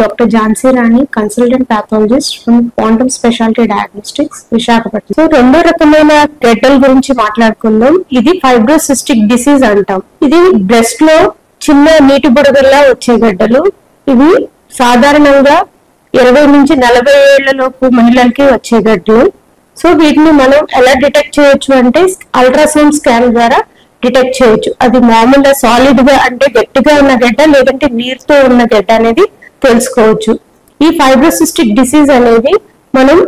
Dr. Jhansi Rani, consultant pathologist from Quantum Specialty Diagnostics, Visakhapatnam. So, రెండో రకమైన గడ్డల గురించి మాట్లాడుకుందాం. ఇది ఫైబ్రోసిస్టిక్ డిసీజ్ అంటాం. ఇది బ్రెస్ట్ లో చిన్న నీటి బుడగల్లా వచ్చే గడ్డలు. ఇవి సాధారణంగా 20 నుంచి 40 ఏళ్లలోపు మహిళలకి వచ్చే గడ్డలు. సో వీటిని మనం ఎలా డిటెక్ట్ చేయొచ్చు అంటే అల్ట్రాసౌండ్ స్కాన్ ద్వారా డిటెక్ట్ చేయొచ్చు. అది మామూలుగా సాలిడ్ గా అంటే గట్టిగా ఉన్న గడ్డ లేదంటే నీరుతో ఉన్న గడ్డ అనేది తెలుసుకోవచ్చు. ఈ ఫైబ్రోసిస్టిక్ డిసీజ్ అనేది మనం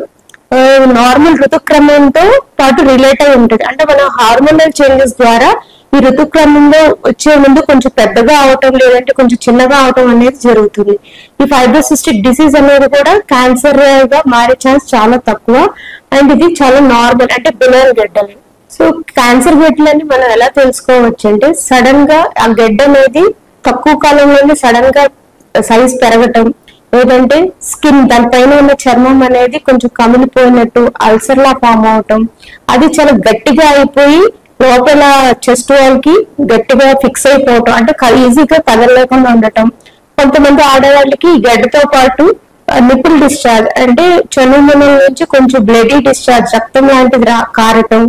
నార్మల్ ఋతుక్రమంతో పాటు రిలేట్ అయి ఉంటుంది. అంటే మన హార్మోనల్ చేంజెస్ ద్వారా ఈ ఋతుక్రమంలో వచ్చే ముందు కొంచెం పెద్దగా అవటం లేదంటే కొంచెం చిన్నగా అవటం అనేది జరుగుతుంది. ఈ ఫైబ్రోసిస్టిక్ డిసీజ్ అనేది కూడా క్యాన్సర్ గా మారే ఛాన్స్ చాలా తక్కువ. అండ్ ఇది చాలా నార్మల్ అంటే బినైన్ గడ్డలు. సో క్యాన్సర్ గడ్డలని మనం ఎలా తెలుసుకోవచ్చు అంటే సడన్ గా ఆ గడ్డ అనేది తక్కువ కాలంలోనే సడన్ గా సైజ్ పెరగటం, లేదంటే స్కిన్ దానిపైన ఉన్న చర్మం అనేది కొంచెం కమిలిపోయినట్టు అల్సర్ లా ఫామ్ అవటం, అది చాలా గట్టిగా అయిపోయి లోపల చెస్ట్ వాల్ కి గట్టిగా ఫిక్స్ అయిపోవటం, అంటే ఈజీగా కదలలేకుండా ఉండటం. కొంతమంది ఆడవాళ్ళకి ఈ గడ్డతో పాటు నిప్పుల్ డిశ్చార్జ్ అంటే చనుమల నుంచి కొంచెం బ్లడీ డిశ్చార్జ్ రక్తం లాంటిది కారటం,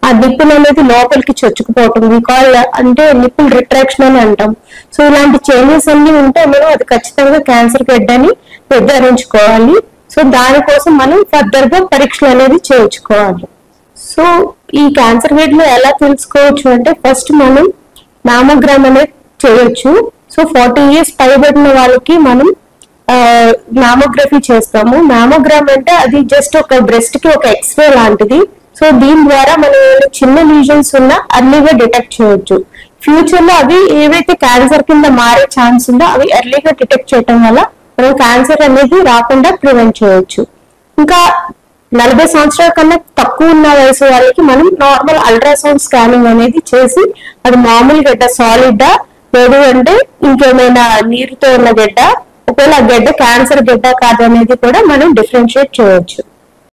ఆ నిప్పులు అనేది లోపలికి చొచ్చుకుపోవటం, అంటే నిప్పుల్ రిట్రాక్షన్ అని అంటాం. సో ఇలాంటి చేంజెస్ అన్ని ఉంటే మనం అది ఖచ్చితంగా క్యాన్సర్ గడ్డని నిర్ధారించుకోవాలి. సో దానికోసం మనం ఫర్దర్ గా పరీక్షలు అనేది చేయించుకోవాలి. సో ఈ క్యాన్సర్ గడ్డలు ఎలా తెలుసుకోవచ్చు అంటే ఫస్ట్ మనం మ్యామోగ్రామ్ అనేది చేయొచ్చు. సో 40 years పైబడిన వాళ్ళకి మనం మ్యామోగ్రఫీ చేస్తాము. మ్యామోగ్రామ్ అంటే అది జస్ట్ ఒక బ్రెస్ట్ కి ఒక ఎక్స్రే లాంటిది. సో దీని ద్వారా మనం చిన్న లీజన్స్ ఉన్నా అర్లీగా డిటెక్ట్ చేయొచ్చు. ఫ్యూచర్ లో అవి ఏవైతే క్యాన్సర్ కింద మారే ఛాన్స్ ఉందో అవి ఎర్లీగా డిటెక్ట్ చేయడం వల్ల మనం క్యాన్సర్ అనేది రాకుండా ప్రివెంట్ చేయొచ్చు. ఇంకా 40 సంవత్సరాల కన్నా తక్కువ ఉన్న వయసు వాళ్ళకి మనం నార్మల్ అల్ట్రాసౌండ్ స్కానింగ్ అనేది చేసి అది మామూలు గడ్డ సాలిడా లేదు అంటే ఇంకేమైనా నీరుతో ఉన్న గడ్డ, ఒకవేళ ఆ గడ్డ క్యాన్సర్ గడ్డ కాదు అనేది కూడా మనం డిఫరెన్షియేట్ చేయొచ్చు.